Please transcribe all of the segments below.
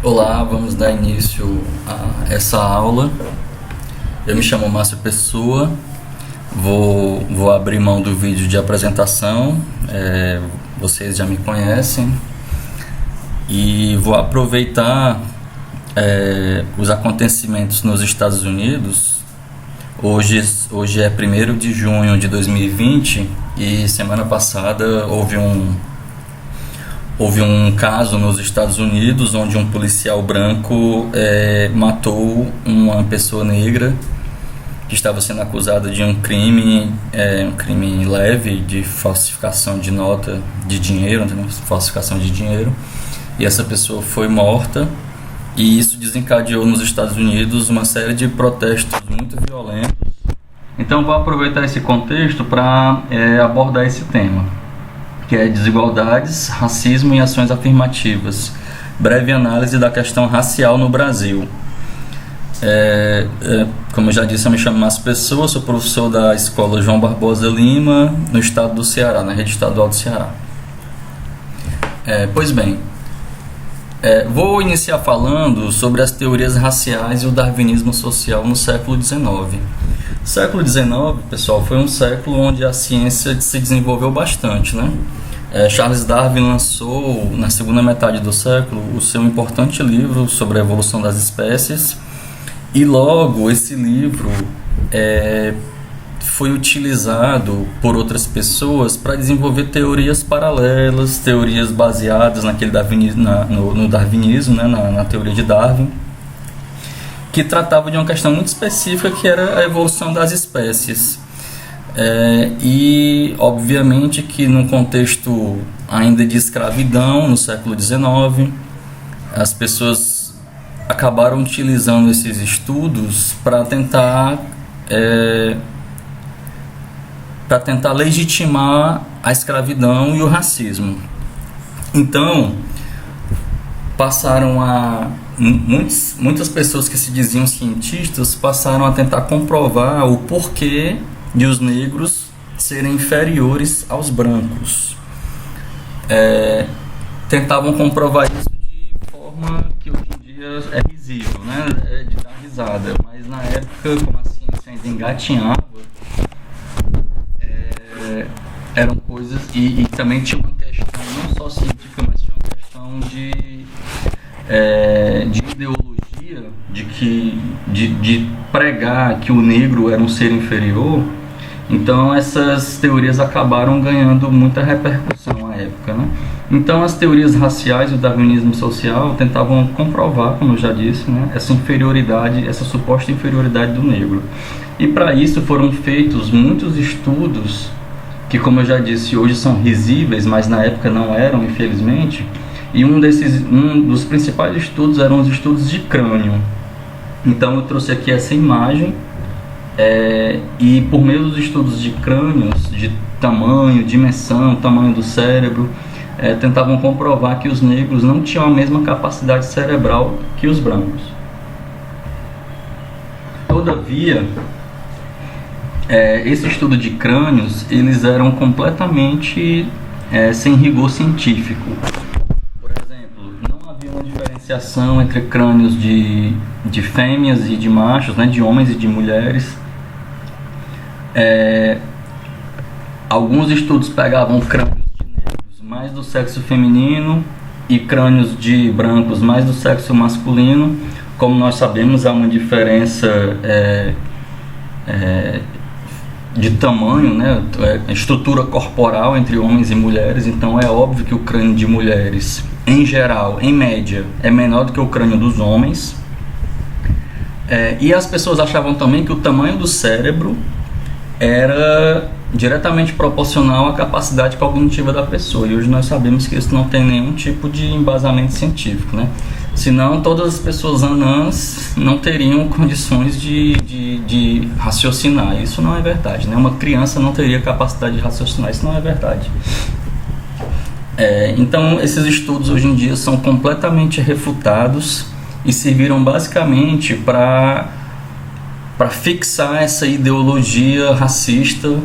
Olá, vamos dar início a essa aula. Eu me chamo Márcio Pessoa, vou abrir mão do vídeo de apresentação, vocês já me conhecem, e vou aproveitar os acontecimentos nos Estados Unidos. Hoje é 1º de junho de 2020 e semana passada houve um caso nos Estados Unidos onde um policial branco matou uma pessoa negra que estava sendo acusada de um crime leve de falsificação de nota de dinheiro, falsificação de dinheiro, e essa pessoa foi morta, e isso desencadeou nos Estados Unidos uma série de protestos muito violentos. Então vou aproveitar esse contexto para abordar esse tema, que é desigualdades, racismo e ações afirmativas. Breve análise da questão racial no Brasil. Como eu já disse, eu me chamo Márcio Pessoa, sou professor da Escola João Barbosa Lima, no estado do Ceará, na rede estadual do Ceará. Pois bem, vou iniciar falando sobre as teorias raciais e o darwinismo social no século XIX. O século XIX, pessoal, foi um século onde a ciência se desenvolveu bastante, né? Charles Darwin lançou, na segunda metade do século, o seu importante livro sobre a evolução das espécies, e logo esse livro foi utilizado por outras pessoas para desenvolver teorias paralelas, teorias baseadas no darwinismo, né? na teoria de Darwin, que tratava de uma questão muito específica, que era a evolução das espécies. E obviamente que num contexto ainda de escravidão, no século XIX, as pessoas acabaram utilizando esses estudos para tentar legitimar a escravidão e o racismo. Então muitas pessoas que se diziam cientistas passaram a tentar comprovar o porquê de os negros serem inferiores aos brancos. Tentavam comprovar isso de forma que hoje em dia é risível, né? De dar risada, mas na época, como a ciência ainda engatinhava, eram coisas, e também tinha uma questão não só científica, mas tinha uma questão de ideologia, de pregar que o negro era um ser inferior. Então essas teorias acabaram ganhando muita repercussão à época, né? Então as teorias raciais e o darwinismo social tentavam comprovar, como eu já disse, né, essa inferioridade, essa suposta inferioridade do negro. E para isso foram feitos muitos estudos que, como eu já disse, hoje são risíveis, mas na época não eram, infelizmente. E um dos principais estudos eram os estudos de crânio. Então eu trouxe aqui essa imagem, e por meio dos estudos de crânios, de tamanho, dimensão, tamanho do cérebro, tentavam comprovar que os negros não tinham a mesma capacidade cerebral que os brancos. Todavia, esse estudo de crânios, eles eram completamente sem rigor científico. Diferenciação entre crânios de fêmeas e de machos, né, de homens e de mulheres. Alguns estudos pegavam crânios de negros mais do sexo feminino e crânios de brancos mais do sexo masculino. Como nós sabemos, há uma diferença de tamanho, né, estrutura corporal entre homens e mulheres. Então é óbvio que o crânio de mulheres, em geral, em média, é menor do que o crânio dos homens. E as pessoas achavam também que o tamanho do cérebro era diretamente proporcional à capacidade cognitiva da pessoa. E hoje nós sabemos que isso não tem nenhum tipo de embasamento científico, né? Senão todas as pessoas anãs não teriam condições de raciocinar. Isso não é verdade, né? Uma criança não teria capacidade de raciocinar. Isso não é verdade. Então esses estudos hoje em dia são completamente refutados e serviram basicamente para fixar essa ideologia racista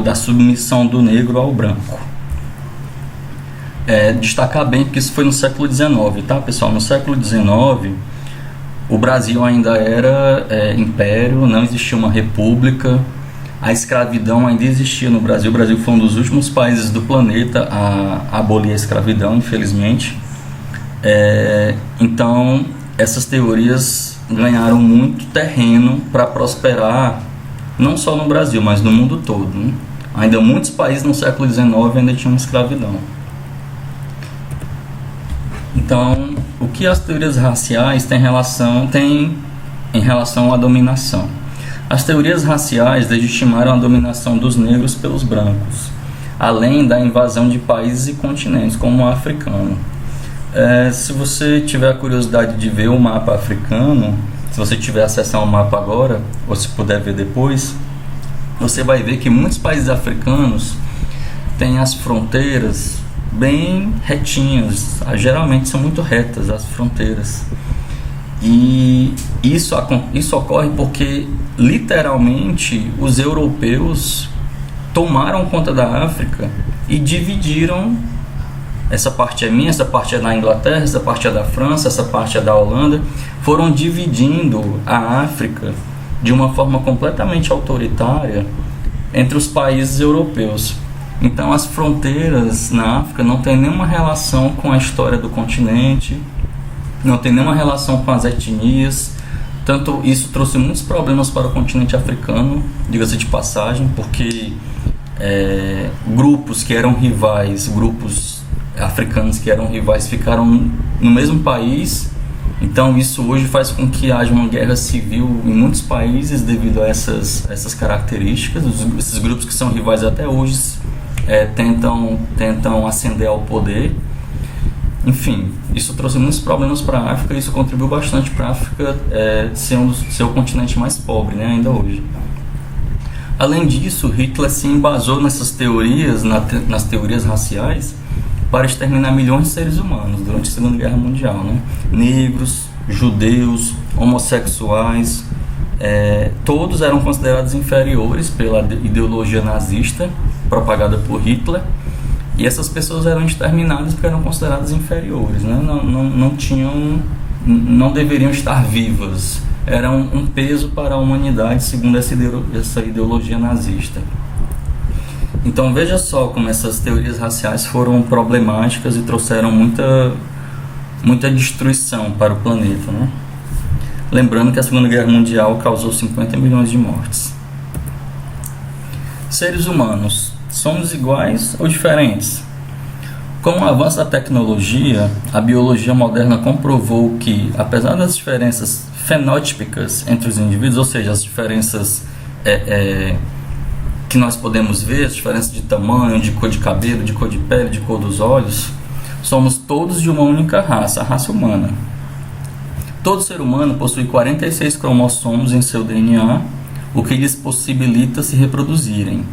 da submissão do negro ao branco. destacar bem que isso foi no século XIX, tá, pessoal? No século XIX, o Brasil ainda era império, não existia uma república, a escravidão ainda existia no Brasil. O Brasil foi um dos últimos países do planeta a abolir a escravidão, infelizmente. Então, essas teorias ganharam muito terreno para prosperar, não só no Brasil, mas no mundo todo, né? Ainda muitos países no século XIX ainda tinham escravidão. Então, o que as teorias raciais têm em relação à dominação? As teorias raciais legitimaram a dominação dos negros pelos brancos, além da invasão de países e continentes, como o africano. Se você tiver a curiosidade de ver o mapa africano, se você tiver acesso ao mapa agora, ou se puder ver depois, você vai ver que muitos países africanos têm as fronteiras bem retinhas, geralmente são muito retas as fronteiras. E isso ocorre porque, literalmente, os europeus tomaram conta da África e dividiram. Essa parte é minha, essa parte é da Inglaterra, essa parte é da França, essa parte é da Holanda. Foram dividindo a África de uma forma completamente autoritária entre os países europeus. Então, as fronteiras na África não têm nenhuma relação com a história do continente, não tem nenhuma relação com as etnias. Tanto isso trouxe muitos problemas para o continente africano, diga-se de passagem, porque grupos que eram rivais, grupos africanos que eram rivais, ficaram no mesmo país. Então isso hoje faz com que haja uma guerra civil em muitos países devido a essas características. Esses grupos que são rivais até hoje tentam ascender ao poder. Enfim, isso trouxe muitos problemas para a África e isso contribuiu bastante para a África ser o continente mais pobre, né, ainda hoje. Além disso, Hitler se embasou nessas teorias, nas teorias raciais, para exterminar milhões de seres humanos durante a Segunda Guerra Mundial, né? Negros, judeus, homossexuais, todos eram considerados inferiores pela ideologia nazista propagada por Hitler. E essas pessoas eram exterminadas porque eram consideradas inferiores, né? Não deveriam estar vivas. Eram um peso para a humanidade, segundo essa ideologia nazista. Então veja só como essas teorias raciais foram problemáticas e trouxeram muita destruição para o planeta, né? Lembrando que a Segunda Guerra Mundial causou 50 milhões de mortes. Seres humanos, somos iguais ou diferentes? Com o avanço da tecnologia, a biologia moderna comprovou que, apesar das diferenças fenotípicas entre os indivíduos, ou seja, as diferenças que nós podemos ver, as diferenças de tamanho, de cor de cabelo, de cor de pele, de cor dos olhos, somos todos de uma única raça, a raça humana. Todo ser humano possui 46 cromossomos em seu DNA, o que lhes possibilita se reproduzirem.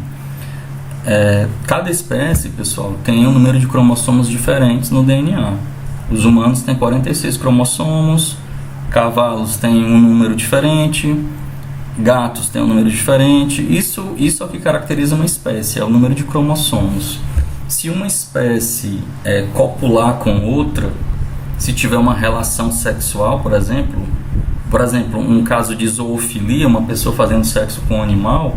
Cada espécie, pessoal, tem um número de cromossomos diferentes no DNA. Os humanos têm 46 cromossomos, cavalos têm um número diferente, gatos têm um número diferente. Isso é o que caracteriza uma espécie, é o número de cromossomos. Se uma espécie copular com outra, se tiver uma relação sexual, por exemplo, um caso de zoofilia, uma pessoa fazendo sexo com um animal,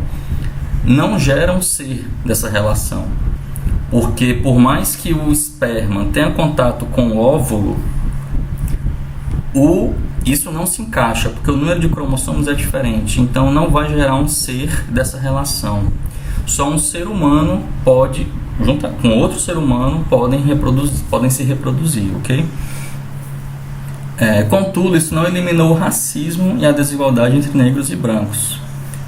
não gera um ser dessa relação, porque por mais que o esperma tenha contato com o óvulo, isso não se encaixa, porque o número de cromossomos é diferente, então não vai gerar um ser dessa relação. Só um ser humano pode, junto com outro ser humano, podem se reproduzir, ok? Contudo, isso não eliminou o racismo e a desigualdade entre negros e brancos.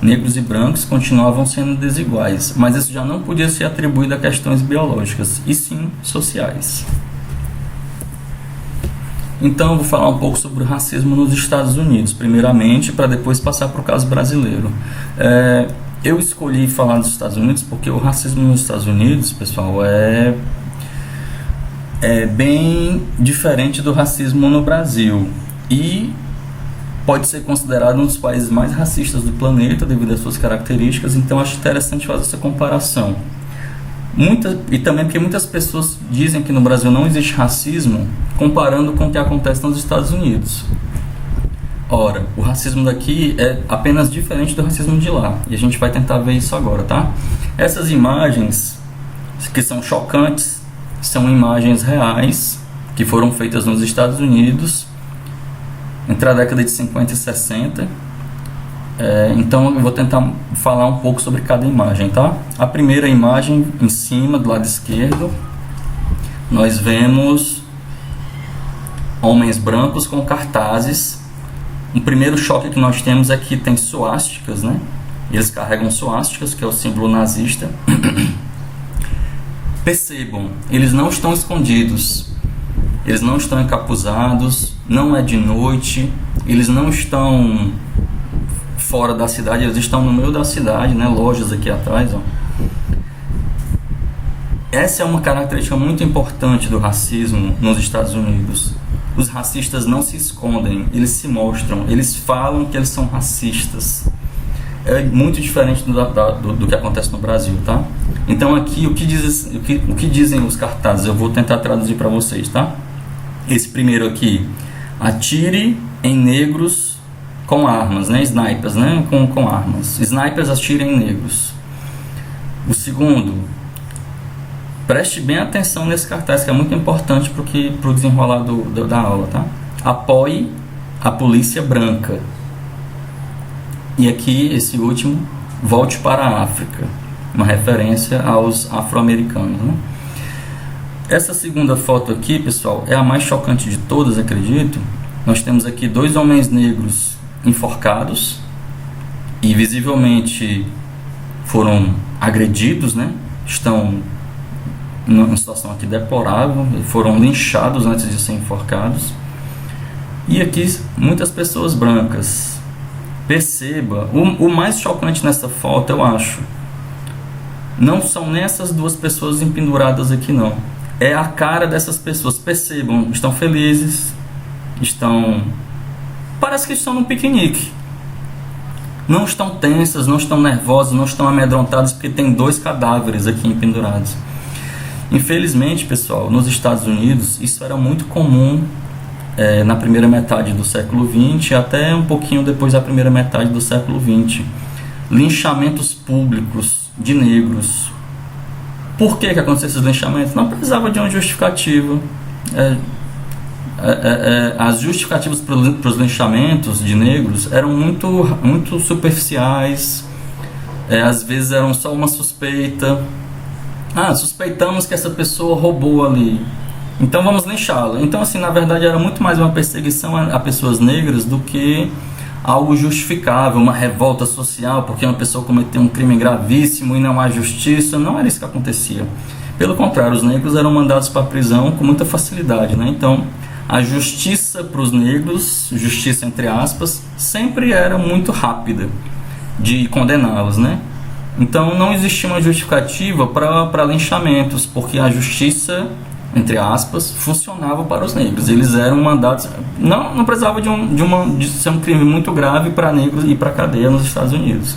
Negros e brancos continuavam sendo desiguais, mas isso já não podia ser atribuído a questões biológicas, e sim sociais. Então eu vou falar um pouco sobre o racismo nos Estados Unidos, primeiramente, para depois passar para o caso brasileiro. Eu escolhi falar dos Estados Unidos porque o racismo nos Estados Unidos, pessoal, é bem diferente do racismo no Brasil e pode ser considerado um dos países mais racistas do planeta devido às suas características. Então acho interessante fazer essa comparação. E também porque muitas pessoas dizem que no Brasil não existe racismo, comparando com o que acontece nos Estados Unidos. Ora, o racismo daqui é apenas diferente do racismo de lá, e a gente vai tentar ver isso agora, tá? Essas imagens, que são chocantes, são imagens reais, que foram feitas nos Estados Unidos, entre a década de 50 e 60. Então eu vou tentar falar um pouco sobre cada imagem, tá? A primeira imagem, em cima, do lado esquerdo, nós vemos homens brancos com cartazes. O primeiro choque que nós temos é que tem suásticas, né? Eles carregam suásticas, que é o símbolo nazista. Percebam, eles não estão escondidos, eles não estão encapuzados, não é de noite, eles não estão fora da cidade, eles estão no meio da cidade, né? Lojas aqui atrás, ó. Essa é uma característica muito importante do racismo nos Estados Unidos. Os racistas não se escondem, eles se mostram, eles falam que eles são racistas. É muito diferente do que acontece no Brasil, tá? Então aqui, o que dizem os cartazes? Eu vou tentar traduzir para vocês, tá? Esse primeiro aqui: atire em negros com armas, né? Snipers, né? Com armas. Snipers atirem em negros. O segundo: preste bem atenção nesse cartaz, que é muito importante para o desenrolar da aula, tá? Apoie a polícia branca. E aqui, esse último: volte para a África, uma referência aos afro-americanos, né? Essa segunda foto aqui, pessoal, é a mais chocante de todas, acredito. Nós temos aqui 2 homens negros enforcados e visivelmente foram agredidos, né? Estão numa situação aqui deplorável, foram linchados antes de serem enforcados. E aqui muitas pessoas brancas. Perceba, o mais chocante nessa foto, eu acho, não são nessas 2 pessoas empenduradas aqui, não. É a cara dessas pessoas. Percebam, estão felizes, parece que estão num piquenique. Não estão tensas, não estão nervosas, não estão amedrontadas, porque tem 2 cadáveres aqui empendurados. Infelizmente, pessoal, nos Estados Unidos isso era muito comum na primeira metade do século XX, até um pouquinho depois da primeira metade do século XX. Linchamentos públicos de negros. Por que aconteceu esses linchamentos? Não precisava de uma justificativa. As justificativas para os linchamentos de negros eram muito superficiais. Às vezes eram só uma suspeita. Suspeitamos que essa pessoa roubou ali, então vamos linchá-la. Então, assim, na verdade era muito mais uma perseguição a pessoas negras do que algo justificável, uma revolta social porque uma pessoa cometeu um crime gravíssimo e não há justiça. Não era isso que acontecia. Pelo contrário, os negros eram mandados para a prisão com muita facilidade, né? Então, a justiça para os negros, justiça entre aspas, sempre era muito rápida de condená-los, né? Então não existia uma justificativa para linchamentos, porque a justiça, entre aspas, funcionava para os negros. Eles eram mandados, não precisava de ser um crime muito grave para negros ir para a cadeia nos Estados Unidos.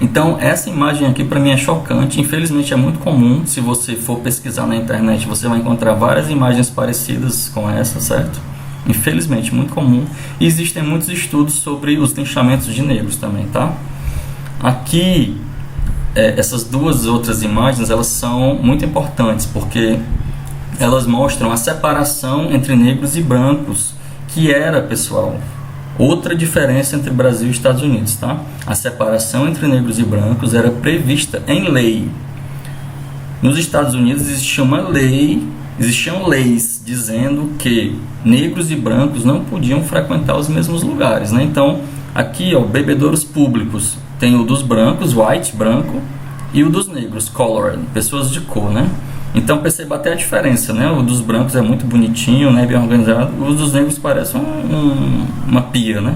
Então essa imagem aqui para mim é chocante. Infelizmente é muito comum. Se você for pesquisar na internet, você vai encontrar várias imagens parecidas com essa, certo? Infelizmente, muito comum. E existem muitos estudos sobre os linchamentos de negros também, tá? Aqui, essas 2 outras imagens, elas são muito importantes, porque elas mostram a separação entre negros e brancos, que era, pessoal, outra diferença entre Brasil e Estados Unidos, tá? A separação entre negros e brancos era prevista em lei. Nos Estados Unidos existiam leis dizendo que negros e brancos não podiam frequentar os mesmos lugares, né? Então, aqui, bebedouros públicos, tem o dos brancos, white, branco, e o dos negros, colored, pessoas de cor, né? Então perceba até a diferença, né? O dos brancos é muito bonitinho, né? Bem organizado. O dos negros parece uma pia, né?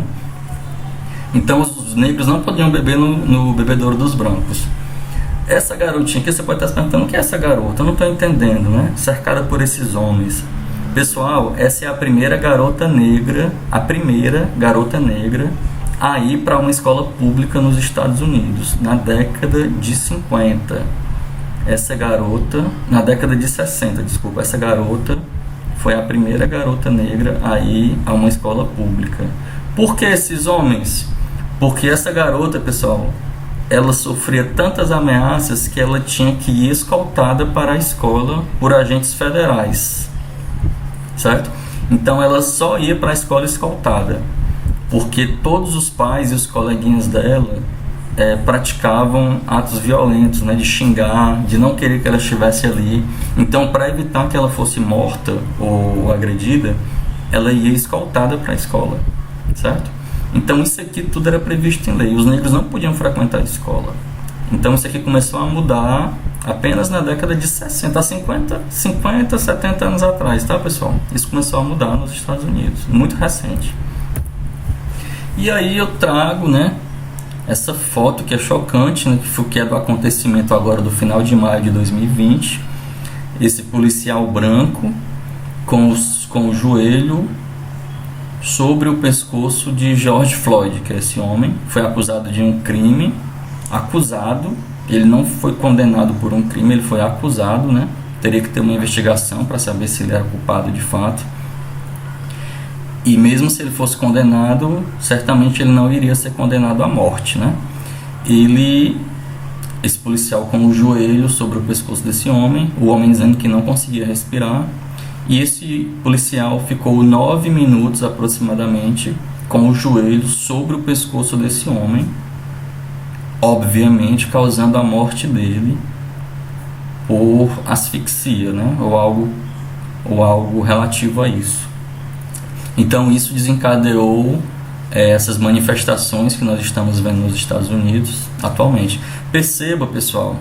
Então os negros não podiam beber no bebedouro dos brancos. Essa garotinha aqui, você pode estar se perguntando: o que é essa garota? Eu não estou entendendo, né? Cercada por esses homens. Pessoal, essa é a primeira garota negra a ir para uma escola pública nos Estados Unidos, na década de 50. essa garota, na década de 60, desculpa, essa garota foi a primeira garota negra a ir a uma escola pública. Por que esses homens? Porque essa garota, pessoal, ela sofria tantas ameaças que ela tinha que ir escoltada para a escola por agentes federais, certo? Então ela só ia para a escola escoltada, porque todos os pais e os coleguinhas dela praticavam atos violentos, né, de xingar, de não querer que ela estivesse ali. Então, para evitar que ela fosse morta ou agredida, ela ia escoltada para a escola, certo? Então, isso aqui tudo era previsto em lei. Os negros não podiam frequentar a escola. Então, isso aqui começou a mudar apenas na década de 60, 50, 70 anos atrás, tá, pessoal? Isso começou a mudar nos Estados Unidos, muito recente. E aí eu trago, né, essa foto que é chocante, né, que é do acontecimento agora do final de maio de 2020. Esse policial branco com o joelho sobre o pescoço de George Floyd, que é esse homem, foi acusado de um crime, ele não foi condenado por um crime, ele foi acusado, né? Teria que ter uma investigação para saber se ele era culpado de fato. E mesmo se ele fosse condenado, certamente ele não iria ser condenado à morte, né? Esse policial com o joelho sobre o pescoço desse homem, o homem dizendo que não conseguia respirar, e esse policial ficou 9 minutos aproximadamente com o joelho sobre o pescoço desse homem, obviamente causando a morte dele por asfixia, né? ou algo relativo a isso. Então isso desencadeou essas manifestações que nós estamos vendo nos Estados Unidos atualmente. Perceba, pessoal,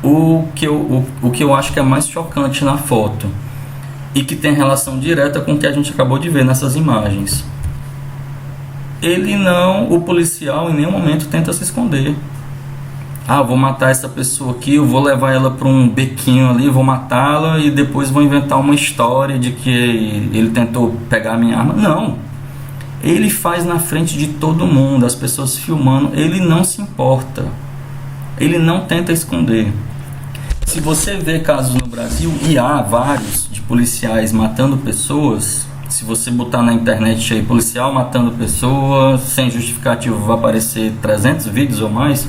o que eu acho que é mais chocante na foto e que tem relação direta com o que a gente acabou de ver nessas imagens. O policial em nenhum momento tenta se esconder. Vou matar essa pessoa aqui, eu vou levar ela para um bequinho ali, vou matá-la e depois vou inventar uma história de que ele tentou pegar a minha arma. Não, ele faz na frente de todo mundo, as pessoas filmando, ele não se importa, ele não tenta esconder. Se você vê casos no Brasil, e há vários de policiais matando pessoas, se você botar na internet aí, policial matando pessoas, sem justificativo vai aparecer 300 vídeos ou mais.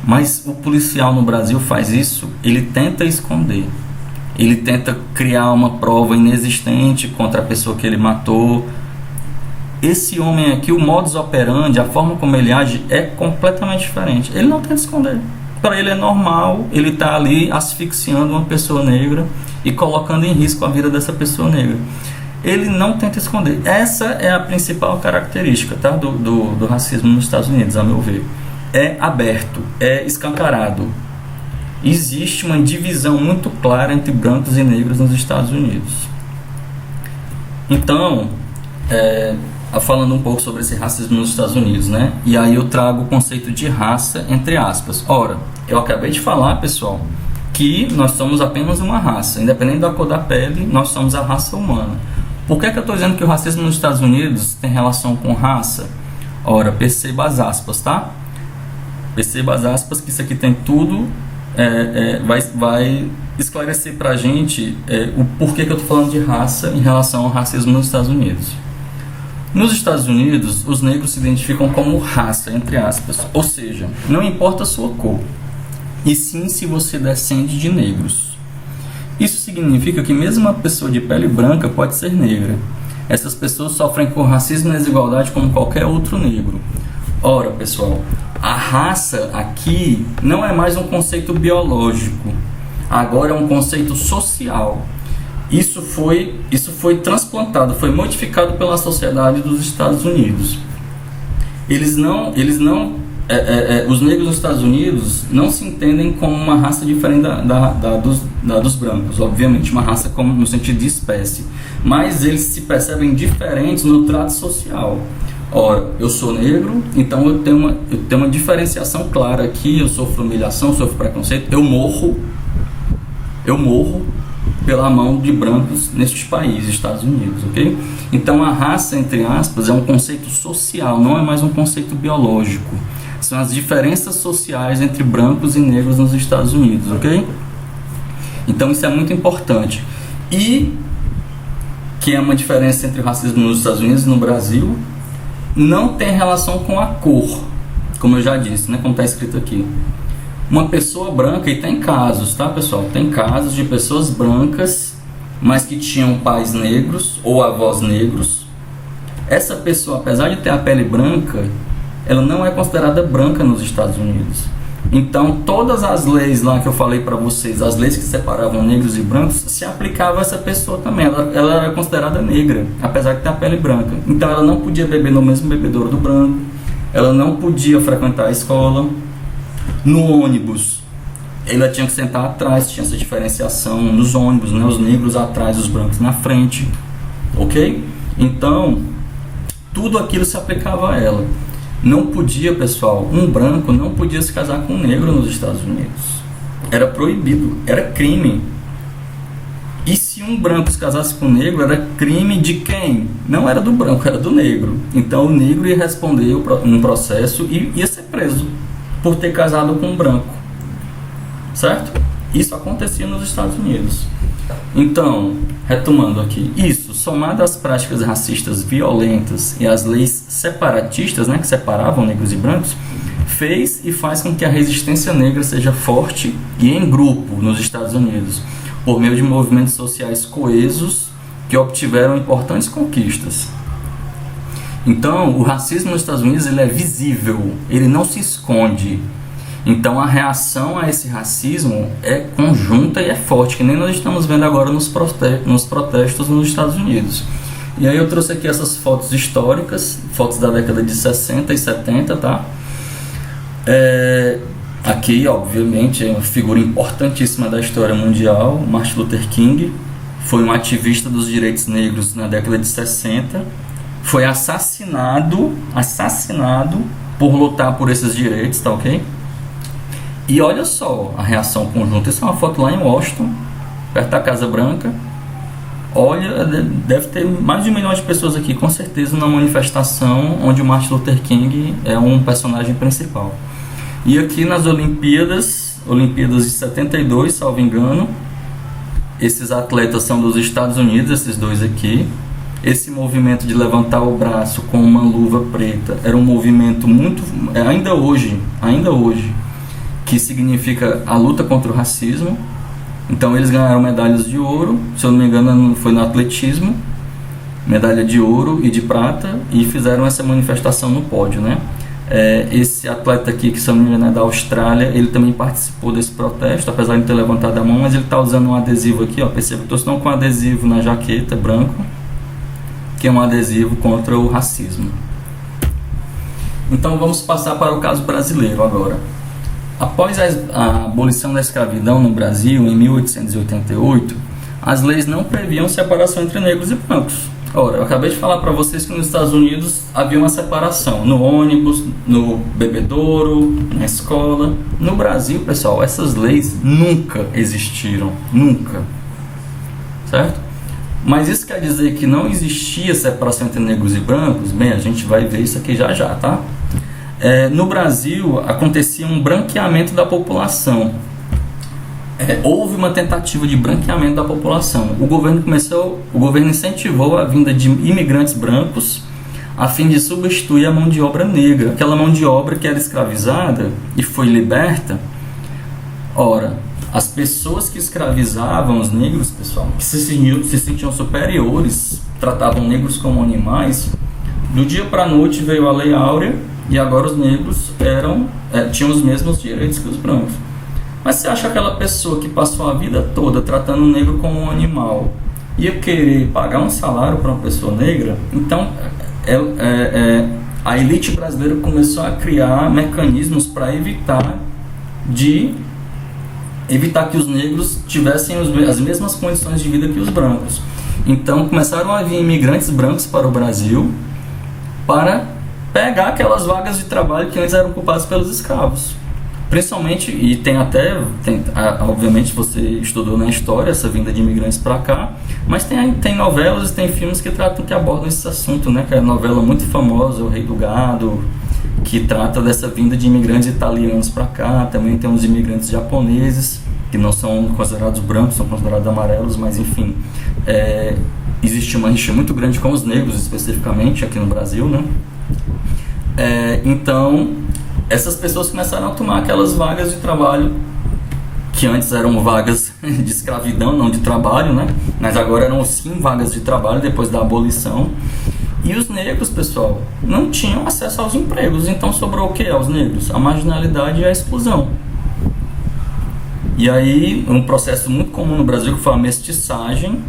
Mas o policial no Brasil faz isso, ele tenta esconder, ele tenta criar uma prova inexistente contra a pessoa que ele matou. Esse homem aqui, o modus operandi, a forma como ele age é completamente diferente. Ele não tenta esconder. Para ele é normal, ele está ali asfixiando uma pessoa negra e colocando em risco a vida dessa pessoa negra. Ele não tenta esconder. Essa é a principal característica, tá, do racismo nos Estados Unidos, a meu ver. É aberto, é escancarado. Existe uma divisão muito clara entre brancos e negros nos Estados Unidos. Então, falando um pouco sobre esse racismo nos Estados Unidos, né? E aí eu trago o conceito de raça entre aspas. Ora, eu acabei de falar, pessoal, que nós somos apenas uma raça, independente da cor da pele, nós somos a raça humana. Por que eu estou dizendo que o racismo nos Estados Unidos tem relação com raça? Ora, perceba as aspas, tá? Perceba as aspas, que isso aqui tem tudo, vai esclarecer pra gente o porquê que eu estou falando de raça em relação ao racismo nos Estados Unidos. Nos Estados Unidos, os negros se identificam como raça, entre aspas, ou seja, não importa a sua cor, e sim se você descende de negros. Isso significa que mesmo uma pessoa de pele branca pode ser negra. Essas pessoas sofrem com racismo e desigualdade como qualquer outro negro. Ora, pessoal, a raça aqui não é mais um conceito biológico, agora é um conceito social. Isso foi transplantado, foi modificado pela sociedade dos Estados Unidos. Os negros nos Estados Unidos não se entendem como uma raça diferente dos brancos, obviamente, uma raça como no sentido de espécie, mas eles se percebem diferentes no trato social. Ora, eu sou negro, então eu tenho uma diferenciação clara aqui, eu sofro humilhação, sofro preconceito, eu morro pela mão de brancos nestes países, Estados Unidos, ok? Então a raça, entre aspas, é um conceito social, não é mais um conceito biológico. São as diferenças sociais entre brancos e negros nos Estados Unidos, ok? Então isso é muito importante. E que é uma diferença entre o racismo nos Estados Unidos e no Brasil, não tem relação com a cor, como eu já disse, né? Como está escrito aqui. Uma pessoa branca, e tem casos, tá, pessoal? Tem casos de pessoas brancas, mas que tinham pais negros ou avós negros. Essa pessoa, apesar de ter a pele branca, ela não é considerada branca nos Estados Unidos. Então, todas as leis lá que eu falei para vocês, as leis que separavam negros e brancos, se aplicavam a essa pessoa também. Ela era considerada negra, apesar de ter a pele branca. Então, ela não podia beber no mesmo bebedouro do branco, ela não podia frequentar a escola. No ônibus, ela tinha que sentar atrás, tinha essa diferenciação nos ônibus, né? Os negros atrás, os brancos na frente, ok? Então, tudo aquilo se aplicava a ela. Não podia, pessoal, um branco não podia se casar com um negro nos Estados Unidos. Era proibido, era crime. E se um branco se casasse com um negro, era crime de quem? Não era do branco, era do negro. Então o negro ia responder um processo e ia ser preso por ter casado com um branco. Certo? Isso acontecia nos Estados Unidos. Então, retomando aqui, isso, somado às práticas racistas violentas e às leis separatistas, né, que separavam negros e brancos, fez e faz com que a resistência negra seja forte e em grupo nos Estados Unidos, por meio de movimentos sociais coesos que obtiveram importantes conquistas. Então, o racismo nos Estados Unidos ele é visível, ele não se esconde. Então a reação a esse racismo é conjunta e é forte, que nem nós estamos vendo agora nos protestos nos Estados Unidos. E aí eu trouxe aqui essas fotos históricas, fotos da década de 60 e 70, tá? Aqui, obviamente, é uma figura importantíssima da história mundial, Martin Luther King. Foi um ativista dos direitos negros na década de 60. Foi assassinado por lutar por esses direitos, tá ok? E olha só a reação conjunta. Isso é uma foto lá em Washington, perto da Casa Branca. Olha, deve ter mais de 1 milhão de pessoas aqui, com certeza, na manifestação onde o Martin Luther King é um personagem principal. E aqui nas Olimpíadas de 72, salvo engano, esses atletas são dos Estados Unidos, esses dois aqui. Esse movimento de levantar o braço com uma luva preta era um movimento muito, ainda hoje, que significa a luta contra o racismo. Então eles ganharam medalhas de ouro, se eu não me engano foi no atletismo, medalha de ouro e de prata, e fizeram essa manifestação no pódio, né? Esse atleta aqui, que se eu não me engano é da Austrália, ele também participou desse protesto, apesar de ter levantado a mão, mas ele está usando um adesivo aqui, ó, perceba que estou com um adesivo na jaqueta, branco, que é um adesivo contra o racismo. Então vamos passar para o caso brasileiro agora. Após a abolição da escravidão no Brasil, em 1888, as leis não previam separação entre negros e brancos. Ora, eu acabei de falar para vocês que nos Estados Unidos havia uma separação no ônibus, no bebedouro, na escola. No Brasil, pessoal, essas leis nunca existiram, nunca. Certo? Mas isso quer dizer que não existia separação entre negros e brancos? Bem, a gente vai ver isso aqui já já, tá? No Brasil acontecia um branqueamento da população. Houve uma tentativa de branqueamento da população. O governo incentivou a vinda de imigrantes brancos a fim de substituir a mão de obra negra, aquela mão de obra que era escravizada e foi liberta. Ora, as pessoas que escravizavam os negros, pessoal, que se sentiam superiores, tratavam negros como animais, do dia para a noite veio a Lei Áurea e agora os negros tinham os mesmos direitos que os brancos. Mas você acha que aquela pessoa que passou a vida toda tratando o negro como um animal ia querer pagar um salário para uma pessoa negra? Então, a elite brasileira começou a criar mecanismos para evitar que os negros tivessem as mesmas condições de vida que os brancos. Então, começaram a vir imigrantes brancos para o Brasil para pegar aquelas vagas de trabalho que antes eram ocupadas pelos escravos. Principalmente, e obviamente você estudou na história essa vinda de imigrantes para cá, mas tem novelas e tem filmes que abordam esse assunto, né? Que é uma novela muito famosa, O Rei do Gado, que trata dessa vinda de imigrantes italianos para cá. Também tem os imigrantes japoneses, que não são considerados brancos, são considerados amarelos, mas enfim, existe uma rixa muito grande com os negros, especificamente aqui no Brasil, né? Então, essas pessoas começaram a tomar aquelas vagas de trabalho que antes eram vagas de escravidão, não de trabalho, né? Mas agora eram sim vagas de trabalho depois da abolição. E os negros, pessoal, não tinham acesso aos empregos. Então sobrou o que aos negros? A marginalidade e a exclusão. E aí, um processo muito comum no Brasil que foi a mestiçagem,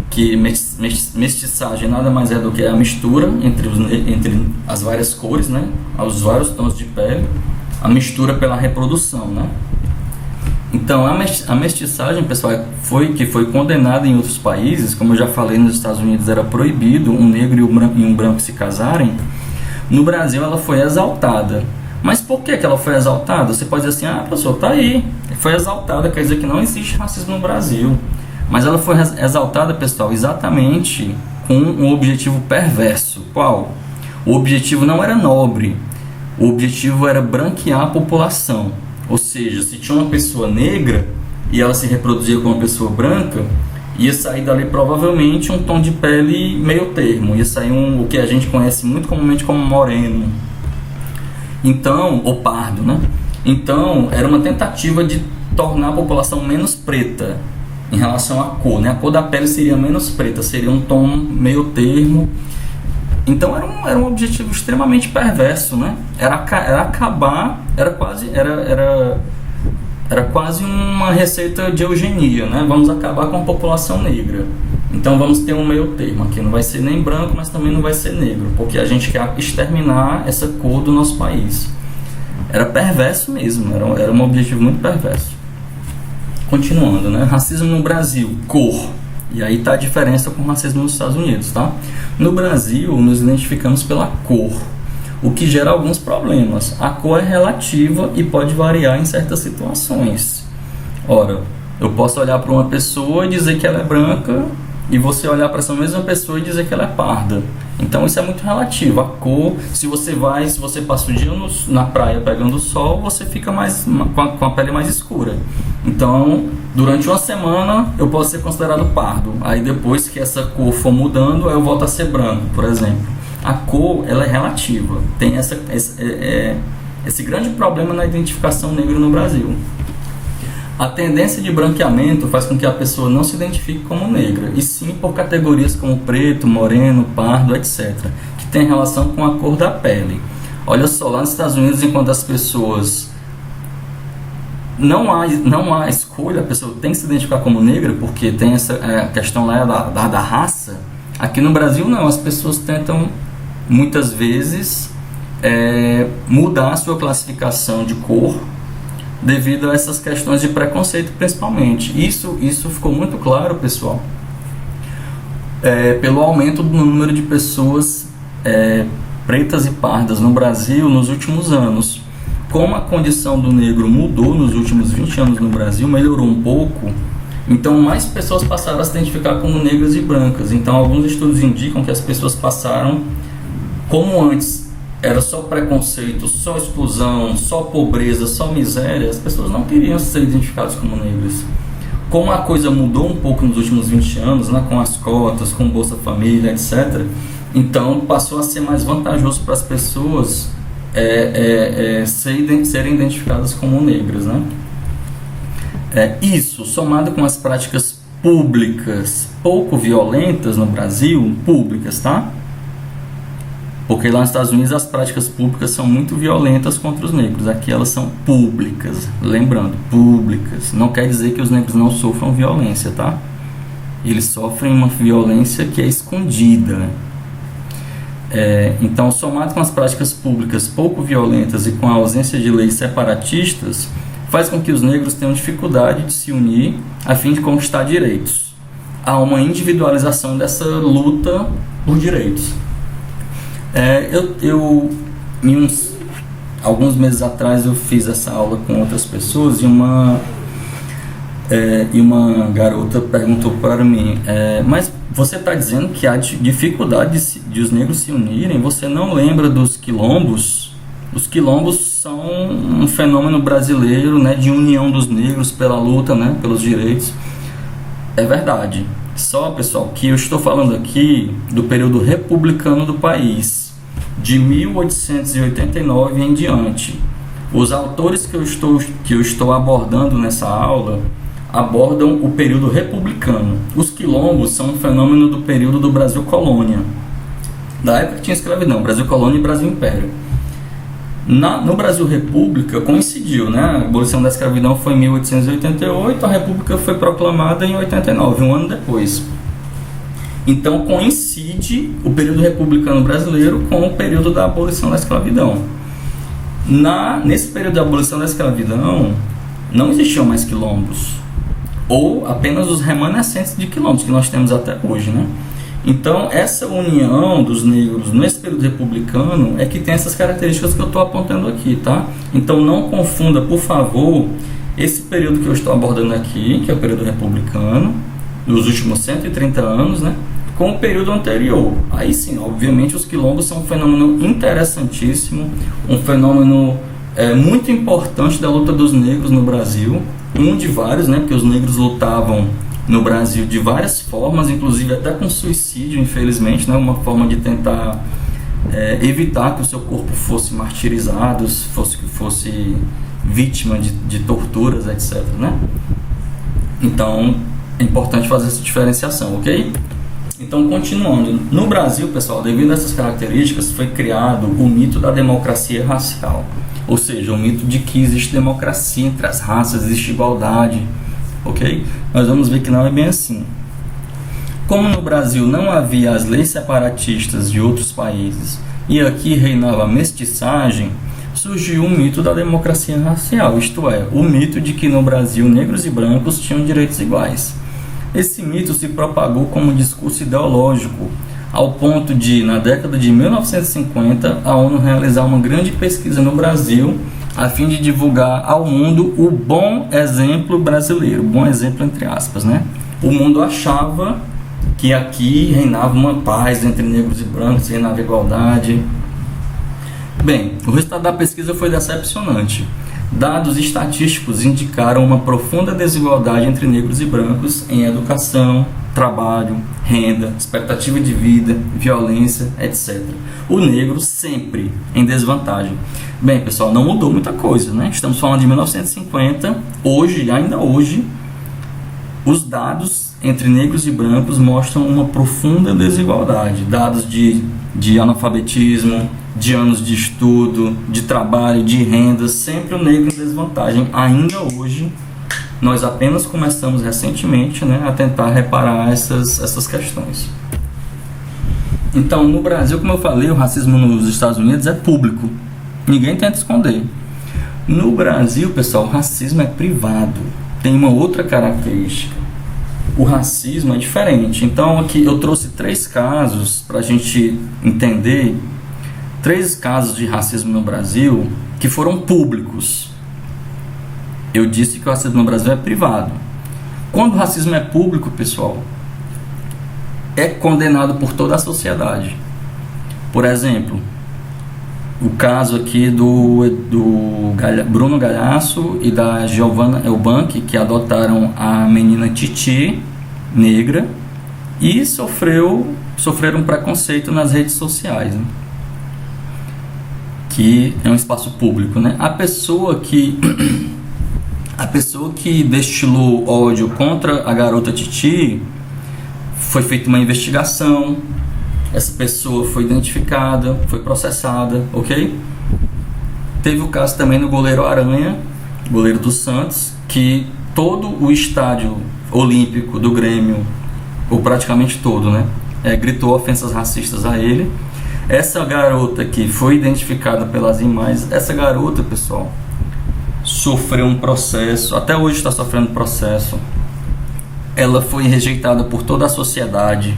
que mestiçagem nada mais é do que a mistura entre as várias cores, né? Os vários tons de pele, a mistura pela reprodução, né? Então, a mestiçagem, pessoal, foi condenada em outros países. Como eu já falei, nos Estados Unidos era proibido um negro e um branco se casarem. No Brasil, ela foi exaltada. Mas por que ela foi exaltada? Você pode dizer assim, professor, tá aí. Foi exaltada, quer dizer que não existe racismo no Brasil. Mas ela foi exaltada, pessoal, exatamente com um objetivo perverso. Qual? O objetivo não era nobre. O objetivo era branquear a população. Ou seja, se tinha uma pessoa negra e ela se reproduzia com uma pessoa branca, ia sair dali provavelmente um tom de pele meio termo, ia sair o que a gente conhece muito comumente como moreno, então, ou pardo, né? Então, era uma tentativa de tornar a população menos preta em relação à cor, né? A cor da pele seria menos preta, seria um tom meio termo. Então era um objetivo extremamente perverso, né? Era acabar, era quase uma receita de eugenia, né? Vamos acabar com a população negra. Então vamos ter um meio termo aqui, não vai ser nem branco, mas também não vai ser negro, porque a gente quer exterminar essa cor do nosso país. Era perverso mesmo, era um objetivo muito perverso. Continuando, né? Racismo no Brasil, cor. E aí está a diferença com o racismo nos Estados Unidos, tá? No Brasil, nos identificamos pela cor, o que gera alguns problemas. A cor é relativa e pode variar em certas situações. Ora, eu posso olhar para uma pessoa e dizer que ela é branca, e você olhar para essa mesma pessoa e dizer que ela é parda. Então isso é muito relativo. A cor, se você passa o dia na praia pegando sol, você fica com a pele mais escura. Então, durante uma semana eu posso ser considerado pardo. Aí depois que essa cor for mudando, eu volto a ser branco, por exemplo. A cor, ela é relativa. Tem esse grande problema na identificação negra no Brasil. A tendência de branqueamento faz com que a pessoa não se identifique como negra, e sim por categorias como preto, moreno, pardo, etc., que tem relação com a cor da pele. Olha só, lá nos Estados Unidos, enquanto as pessoas não há escolha, a pessoa tem que se identificar como negra, porque tem essa questão lá da raça. Aqui no Brasil não, as pessoas tentam muitas vezes mudar a sua classificação de cor devido a essas questões de preconceito, principalmente. Isso ficou muito claro, pessoal, pelo aumento do número de pessoas pretas e pardas no Brasil nos últimos anos. Como a condição do negro mudou nos últimos 20 anos no Brasil, melhorou um pouco, então mais pessoas passaram a se identificar como negras e brancas. Então alguns estudos indicam que as pessoas passaram, como antes era só preconceito, só exclusão, só pobreza, só miséria, as pessoas não queriam ser identificadas como negras. Como a coisa mudou um pouco nos últimos 20 anos, né, com as cotas, com Bolsa Família, etc., então passou a ser mais vantajoso para as pessoas serem identificadas como negras, né? Isso, somado com as práticas públicas pouco violentas no Brasil, públicas, tá? Porque lá nos Estados Unidos as práticas públicas são muito violentas contra os negros. Aqui elas são públicas. Lembrando, públicas. Não quer dizer que os negros não sofram violência, tá? Eles sofrem uma violência que é escondida. Então, somado com as práticas públicas pouco violentas e com a ausência de leis separatistas, faz com que os negros tenham dificuldade de se unir a fim de conquistar direitos. Há uma individualização dessa luta por direitos. Alguns meses atrás eu fiz essa aula com outras pessoas e uma garota perguntou para mim, mas você está dizendo que há dificuldade de os negros se unirem? Você não lembra dos quilombos? Os quilombos são um fenômeno brasileiro, né, de união dos negros pela luta, né, pelos direitos. É verdade. Só, pessoal, que eu estou falando aqui do período republicano do país, de 1889 em diante. Os autores que eu estou abordando nessa aula abordam o período republicano. Os quilombos são um fenômeno do período do Brasil Colônia, da época que tinha escravidão, Brasil Colônia e Brasil Império. No Brasil República coincidiu, né? A abolição da escravidão foi em 1888, a República foi proclamada em 89, um ano depois. Então coincide o período republicano brasileiro com o período da abolição da escravidão. Nesse período da abolição da escravidão não existiam mais quilombos, ou apenas os remanescentes de quilombos que nós temos até hoje, né? Então, essa união dos negros nesse período republicano é que tem essas características que eu estou apontando aqui, tá? Então, não confunda, por favor, esse período que eu estou abordando aqui, que é o período republicano, dos últimos 130 anos, né, com o período anterior. Aí sim, obviamente, os quilombos são um fenômeno interessantíssimo, um fenômeno muito importante da luta dos negros no Brasil, um de vários, né, porque os negros lutavam no Brasil de várias formas, inclusive até com suicídio, infelizmente, né? Uma forma de tentar evitar que o seu corpo fosse martirizado, fosse vítima de torturas, etc, né? Então, é importante fazer essa diferenciação, ok? Então, continuando. No Brasil, pessoal, devido a essas características, foi criado o mito da democracia racial. Ou seja, o mito de que existe democracia entre as raças, existe igualdade, ok? Nós vamos ver que não é bem assim. Como no Brasil não havia as leis separatistas de outros países e aqui reinava a mestiçagem, surgiu o mito da democracia racial, isto é, o mito de que no Brasil negros e brancos tinham direitos iguais. Esse mito se propagou como discurso ideológico, ao ponto de, na década de 1950, a ONU realizar uma grande pesquisa no Brasil a fim de divulgar ao mundo o bom exemplo brasileiro, bom exemplo entre aspas, né? O mundo achava que aqui reinava uma paz entre negros e brancos, reinava igualdade. Bem, o resultado da pesquisa foi decepcionante. Dados estatísticos indicaram uma profunda desigualdade entre negros e brancos em educação, trabalho, renda, expectativa de vida, violência, etc. O negro sempre em desvantagem. Bem, pessoal, não mudou muita coisa, né? Estamos falando de 1950, hoje, ainda hoje, os dados entre negros e brancos mostram uma profunda desigualdade. Dados de analfabetismo, de anos de estudo, de trabalho, de renda, sempre o negro em desvantagem. Ainda hoje, nós apenas começamos recentemente, né, a tentar reparar essas questões. Então, no Brasil, como eu falei, o racismo nos Estados Unidos é público. Ninguém tenta esconder. No Brasil, pessoal, o racismo é privado. Tem uma outra característica. O racismo é diferente. Então, aqui eu trouxe 3 casos para a gente entender. 3 casos de racismo no Brasil que foram públicos. Eu disse que o racismo no Brasil é privado. Quando o racismo é público, pessoal, é condenado por toda a sociedade. Por exemplo, o caso aqui do Bruno Galhaço e da Giovanna Elbank, que adotaram a menina Titi, negra, e sofreram preconceito nas redes sociais, né? Que é um espaço público, né? A pessoa que destilou ódio contra a garota Titi, foi feita uma investigação, essa pessoa foi identificada, foi processada, ok? Teve o caso também do goleiro Aranha, goleiro do Santos, que todo o estádio olímpico do Grêmio, ou praticamente todo, né, gritou ofensas racistas a ele. Essa garota que foi identificada pelas imagens, essa garota, pessoal, sofreu um processo, até hoje está sofrendo processo. Ela foi rejeitada por toda a sociedade.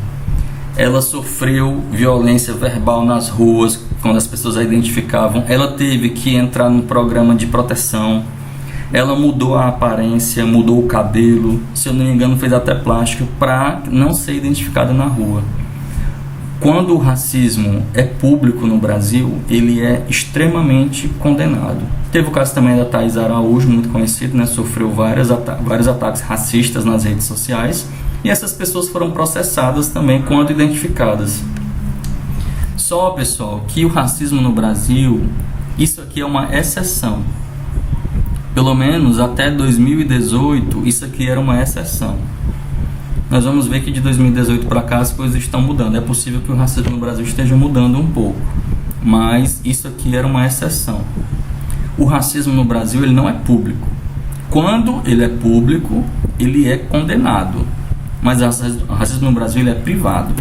Ela sofreu violência verbal nas ruas, quando as pessoas a identificavam. Ela teve que entrar num programa de proteção. Ela mudou a aparência, mudou o cabelo, se eu não me engano fez até plástico, para não ser identificada na rua. quando o racismo é público no Brasil, ele é extremamente condenado. Teve o caso também da Thaís Araújo, muito conhecido, né? Sofreu vários ataques racistas nas redes sociais, e essas pessoas foram processadas também quando identificadas. Só, pessoal, que o racismo no Brasil, isso aqui é uma exceção. Pelo menos até 2018, isso aqui era uma exceção. Nós vamos ver que de 2018 para cá as coisas estão mudando. É possível que o racismo no Brasil esteja mudando um pouco, mas isso aqui era uma exceção. O racismo no Brasil, ele não é público. Quando ele é público, ele é condenado. Mas o racismo no Brasil, ele é privado.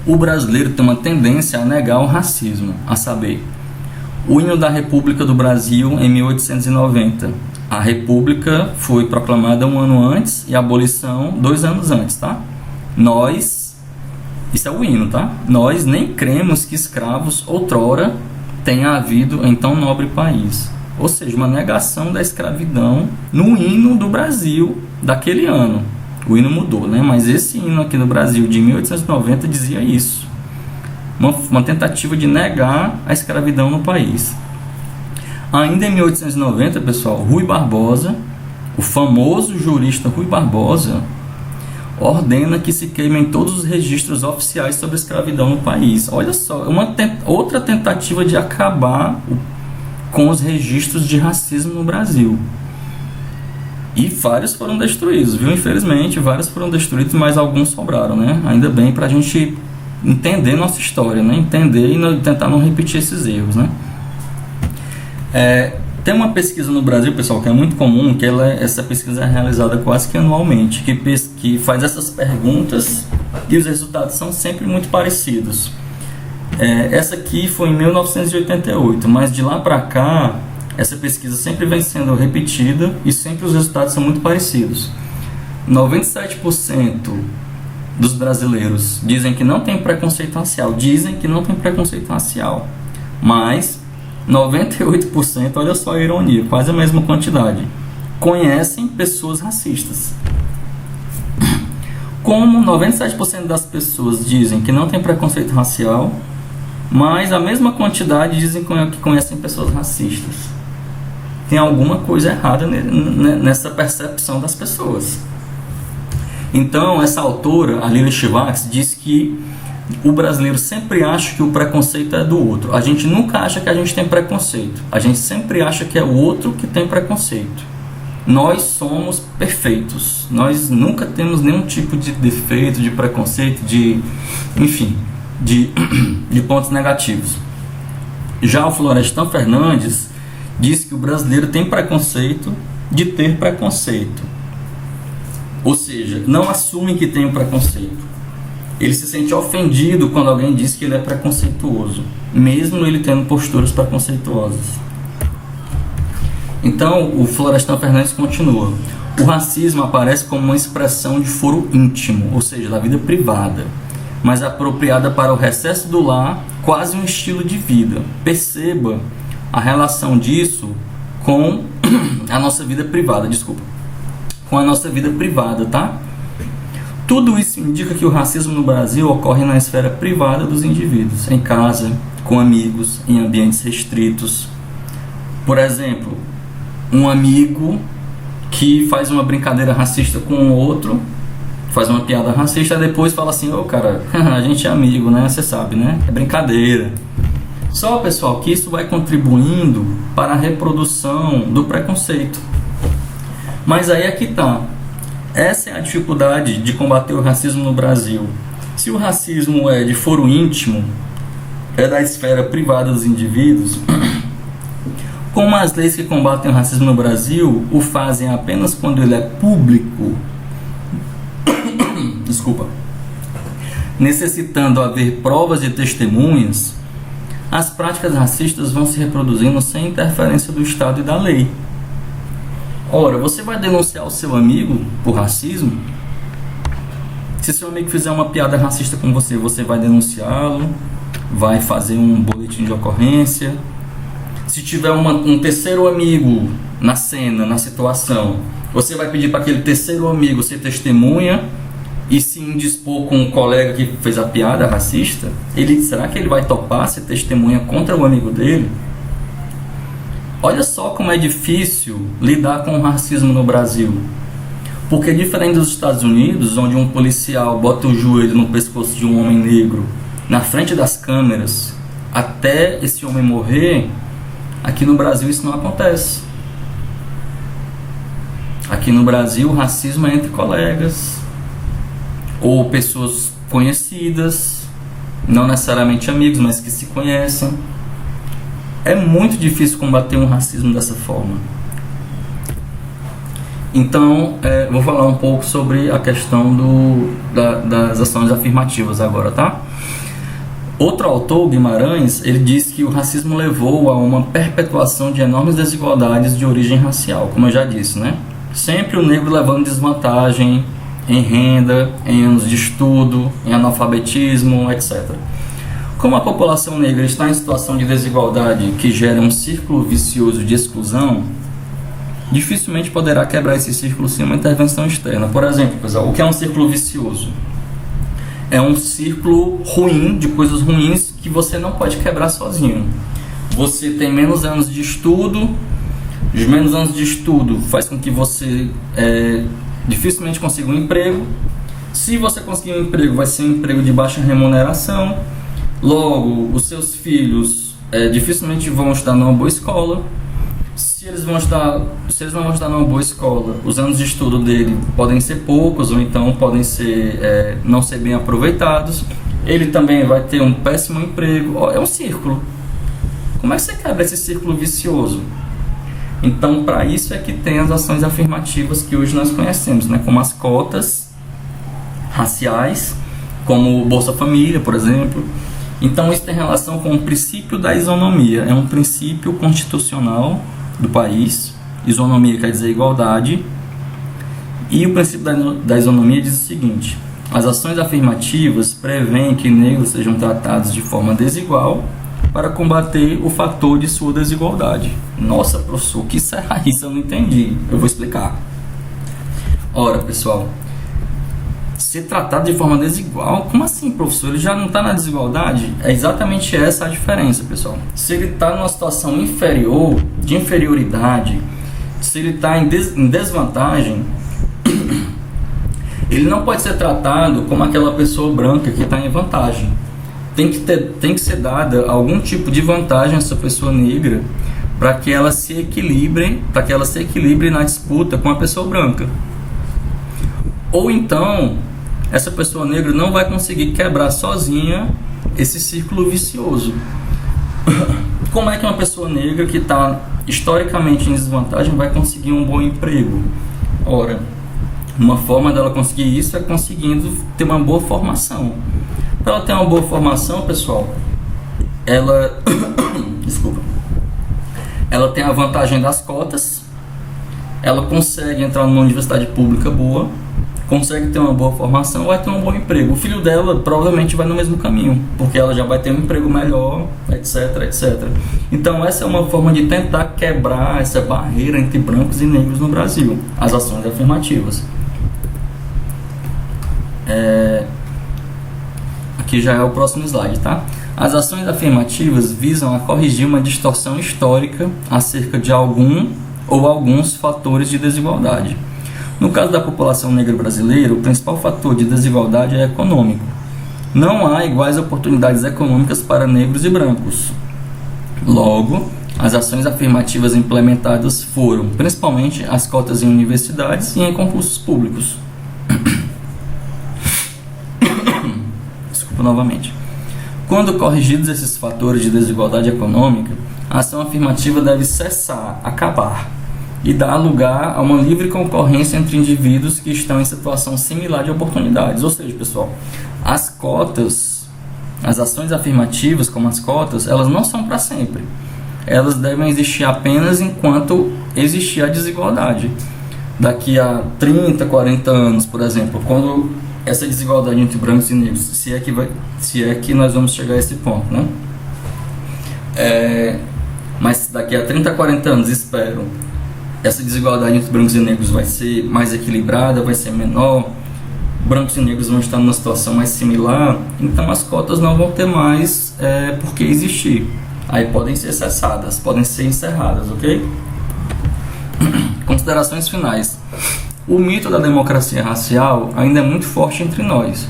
O brasileiro tem uma tendência a negar o racismo, a saber, o hino da República do Brasil em 1890. A República foi proclamada um ano antes e a abolição 2 anos antes, tá? Isso é o hino, tá? Nós nem cremos que escravos outrora tenha havido em tão nobre país. Ou seja, uma negação da escravidão no hino do Brasil daquele ano. O hino mudou, né? Mas esse hino aqui no Brasil de 1890 dizia isso. Uma tentativa de negar a escravidão no país. Ainda em 1890, pessoal, Rui Barbosa, o famoso jurista Rui Barbosa, ordena que se queimem todos os registros oficiais sobre a escravidão no país. Olha só, outra tentativa de acabar com os registros de racismo no Brasil. E vários foram destruídos, viu? Infelizmente, vários foram destruídos, mas alguns sobraram, né? Ainda bem, para a gente entender nossa história, né? Entender e tentar não repetir esses erros, né? Tem uma pesquisa no Brasil, pessoal, que é muito comum, que essa pesquisa é realizada quase que anualmente, que faz essas perguntas e os resultados são sempre muito parecidos. Essa aqui foi em 1988, mas de lá para cá, essa pesquisa sempre vem sendo repetida e sempre os resultados são muito parecidos. 97% dos brasileiros dizem que não tem preconceito racial, mas 98%, olha só a ironia, quase a mesma quantidade, conhecem pessoas racistas. Como 97% das pessoas dizem que não tem preconceito racial, mas a mesma quantidade dizem que conhecem pessoas racistas. Tem alguma coisa errada nessa percepção das pessoas. Então, essa autora, a Lilia Schwartz, diz que o brasileiro sempre acha que o preconceito é do outro. A gente nunca acha que a gente tem preconceito. A gente sempre acha que é o outro que tem preconceito. Nós somos perfeitos. Nós nunca temos nenhum tipo de defeito, de preconceito, de pontos negativos. Já o Florestan Fernandes diz que o brasileiro tem preconceito de ter preconceito. Ou seja, não assume que tem o preconceito. Ele se sente ofendido quando alguém diz que ele é preconceituoso, mesmo ele tendo posturas preconceituosas. Então, o Florestan Fernandes continua. O racismo aparece como uma expressão de foro íntimo, ou seja, da vida privada, mas apropriada para o recesso do lar, quase um estilo de vida. Perceba a relação disso com a nossa vida privada, tá? Tudo isso indica que o racismo no Brasil ocorre na esfera privada dos indivíduos, em casa, com amigos, em ambientes restritos. Por exemplo, um amigo que faz uma brincadeira racista com o outro, faz uma piada racista, e depois fala assim: ô cara, a gente é amigo, né? Você sabe, né? É brincadeira. Só, pessoal, que isso vai contribuindo para a reprodução do preconceito. Mas aí é que tá. Essa é a dificuldade de combater o racismo no Brasil. Se o racismo é de foro íntimo, é da esfera privada dos indivíduos, como as leis que combatem o racismo no Brasil o fazem apenas quando ele é público, necessitando haver provas e testemunhas, as práticas racistas vão se reproduzindo sem interferência do Estado e da lei. Ora, você vai denunciar o seu amigo por racismo? Se seu amigo fizer uma piada racista com você, você vai denunciá-lo? Vai fazer um boletim de ocorrência? Se tiver um terceiro amigo na cena, na situação, você vai pedir para aquele terceiro amigo ser testemunha e se indispor com um colega que fez a piada racista, será que ele vai topar ser testemunha contra o amigo dele? Olha só como é difícil lidar com o racismo no Brasil. Porque diferente dos Estados Unidos, onde um policial bota o joelho no pescoço de um homem negro na frente das câmeras até esse homem morrer, aqui no Brasil isso não acontece. Aqui no Brasil o racismo é entre colegas ou pessoas conhecidas, não necessariamente amigos, mas que se conhecem. É muito difícil combater um racismo dessa forma. Então, vou falar um pouco sobre a questão das ações afirmativas agora, tá? Outro autor, Guimarães, ele diz que o racismo levou a uma perpetuação de enormes desigualdades de origem racial, como eu já disse, né? Sempre o negro levando desvantagem em renda, em anos de estudo, em analfabetismo, etc. Como a população negra está em situação de desigualdade que gera um círculo vicioso de exclusão, dificilmente poderá quebrar esse círculo sem uma intervenção externa. Por exemplo, pessoal, o que é um círculo vicioso? É um círculo ruim, de coisas ruins, que você não pode quebrar sozinho. Você tem menos anos de estudo, os menos anos de estudo faz com que você dificilmente consiga um emprego. Se você conseguir um emprego, vai ser um emprego de baixa remuneração. Logo, os seus filhos dificilmente vão estudar numa boa escola. Se eles não vão estudar numa boa escola, os anos de estudo dele podem ser poucos ou então podem não ser bem aproveitados. Ele também vai ter um péssimo emprego. É um círculo. Como é que você quebra esse círculo vicioso? Então, para isso é que tem as ações afirmativas que hoje nós conhecemos, né? Como as cotas raciais, como o Bolsa Família, por exemplo. Então, isso tem relação com o princípio da isonomia. É um princípio constitucional do país. Isonomia quer dizer igualdade. E o princípio da isonomia diz o seguinte: as ações afirmativas prevêem que negros sejam tratados de forma desigual para combater o fator de sua desigualdade. Nossa, professor, o que será isso? Eu não entendi. Eu vou explicar. Ora, pessoal, ser tratado de forma desigual? Como assim, professor? Ele já não está na desigualdade? É exatamente essa a diferença, pessoal. Se ele está numa situação inferior, de inferioridade, se ele está em desvantagem, ele não pode ser tratado como aquela pessoa branca que está em vantagem. Tem que ser dada algum tipo de vantagem a essa pessoa negra para que ela se equilibre, na disputa com a pessoa branca. Ou então, essa pessoa negra não vai conseguir quebrar sozinha esse círculo vicioso. Como é que uma pessoa negra que está historicamente em desvantagem vai conseguir um bom emprego? Ora, uma forma dela conseguir isso é conseguindo ter uma boa formação. Para ela ter uma boa formação, pessoal, ela tem a vantagem das cotas, ela consegue entrar numa universidade pública boa, consegue ter uma boa formação, vai ter um bom emprego. O filho dela provavelmente vai no mesmo caminho, porque ela já vai ter um emprego melhor, etc, etc. Então essa é uma forma de tentar quebrar essa barreira entre brancos e negros no Brasil, as ações afirmativas. Aqui já é o próximo slide, tá? As ações afirmativas visam a corrigir uma distorção histórica acerca de algum ou alguns fatores de desigualdade. No caso da população negra brasileira, o principal fator de desigualdade é econômico. Não há iguais oportunidades econômicas para negros e brancos. Logo, as ações afirmativas implementadas foram, principalmente, as cotas em universidades e em concursos públicos. Novamente. Quando corrigidos esses fatores de desigualdade econômica, a ação afirmativa deve cessar, acabar, e dar lugar a uma livre concorrência entre indivíduos que estão em situação similar de oportunidades. Ou seja, pessoal, as cotas, as ações afirmativas, como as cotas, elas não são para sempre. Elas devem existir apenas enquanto existir a desigualdade. Daqui a 30, 40 anos, por exemplo, quando essa desigualdade entre brancos e negros, se é que nós vamos chegar a esse ponto, né? Mas daqui a 30, 40 anos, espero, essa desigualdade entre brancos e negros vai ser mais equilibrada, vai ser menor, brancos e negros vão estar numa situação mais similar, então as cotas não vão ter mais por que existir. Aí podem ser cessadas, podem ser encerradas, ok? Considerações finais. O mito da democracia racial ainda é muito forte entre nós.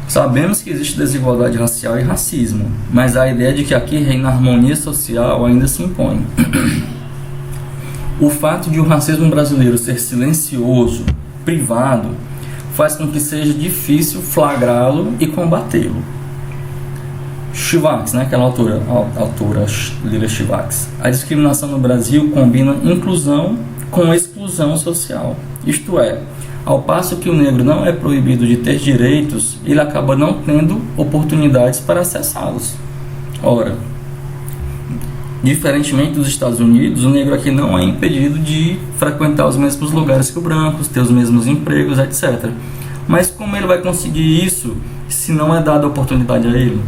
Sabemos que existe desigualdade racial e racismo, mas a ideia de que aqui reina harmonia social ainda se impõe. O fato de o racismo brasileiro ser silencioso, privado, faz com que seja difícil flagrá-lo e combatê-lo. Chivax, aquela autora Lilia Chivax. A discriminação no Brasil combina inclusão com exclusão social. Isto é, ao passo que o negro não é proibido de ter direitos, ele acaba não tendo oportunidades para acessá-los. Ora, diferentemente dos Estados Unidos, o negro aqui não é impedido de frequentar os mesmos lugares que o branco, ter os mesmos empregos, etc. Mas como ele vai conseguir isso se não é dada a oportunidade a ele?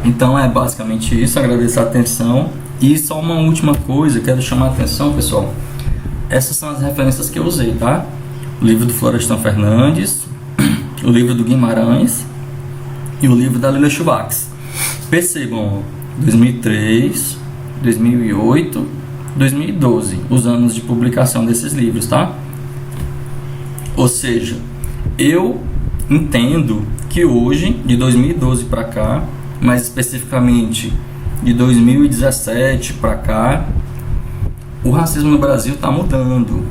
Então é basicamente isso, agradeço a atenção. E só uma última coisa, quero chamar a atenção, pessoal. Essas são as referências que eu usei, tá? O livro do Florestan Fernandes, o livro do Guimarães e o livro da Lilia Chivax. Percebam, 2003, 2008, 2012, os anos de publicação desses livros, tá? Ou seja, eu entendo que hoje, de 2012 para cá, mais especificamente de 2017 para cá, o racismo no Brasil está mudando.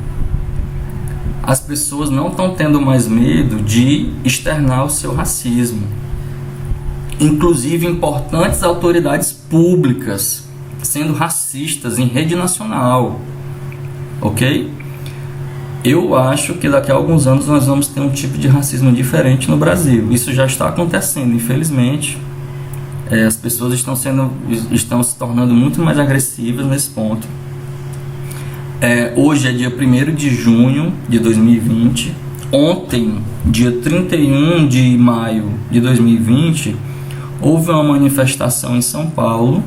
As pessoas não estão tendo mais medo de externar o seu racismo. Inclusive importantes autoridades públicas sendo racistas em rede nacional. Ok? Eu acho que daqui a alguns anos nós vamos ter um tipo de racismo diferente no Brasil. Isso já está acontecendo, infelizmente. As pessoas estão se tornando muito mais agressivas nesse ponto. Hoje é dia 1º de junho de 2020. Ontem, dia 31 de maio de 2020, houve uma manifestação em São Paulo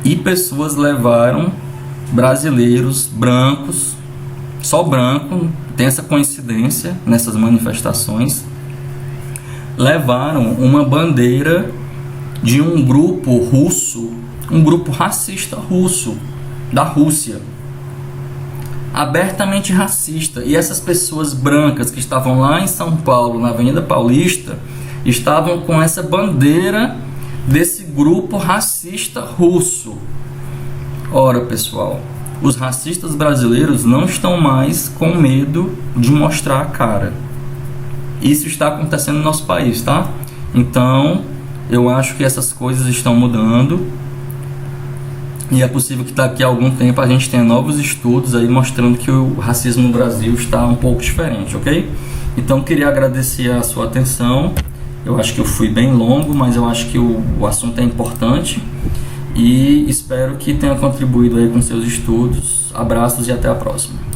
e pessoas levaram brasileiros brancos, só branco, tem essa coincidência nessas manifestações, levaram uma bandeira de um grupo russo, um grupo racista russo, da Rússia, abertamente racista. E essas pessoas brancas que estavam lá em São Paulo, na Avenida Paulista, estavam com essa bandeira desse grupo racista russo. Ora, pessoal, os racistas brasileiros não estão mais com medo de mostrar a cara. Isso está acontecendo no nosso país, tá? Então, eu acho que essas coisas estão mudando e é possível que daqui a algum tempo a gente tenha novos estudos aí mostrando que o racismo no Brasil está um pouco diferente, ok? Então, queria agradecer a sua atenção. Eu acho que eu fui bem longo, mas eu acho que o assunto é importante e espero que tenha contribuído aí com seus estudos. Abraços e até a próxima.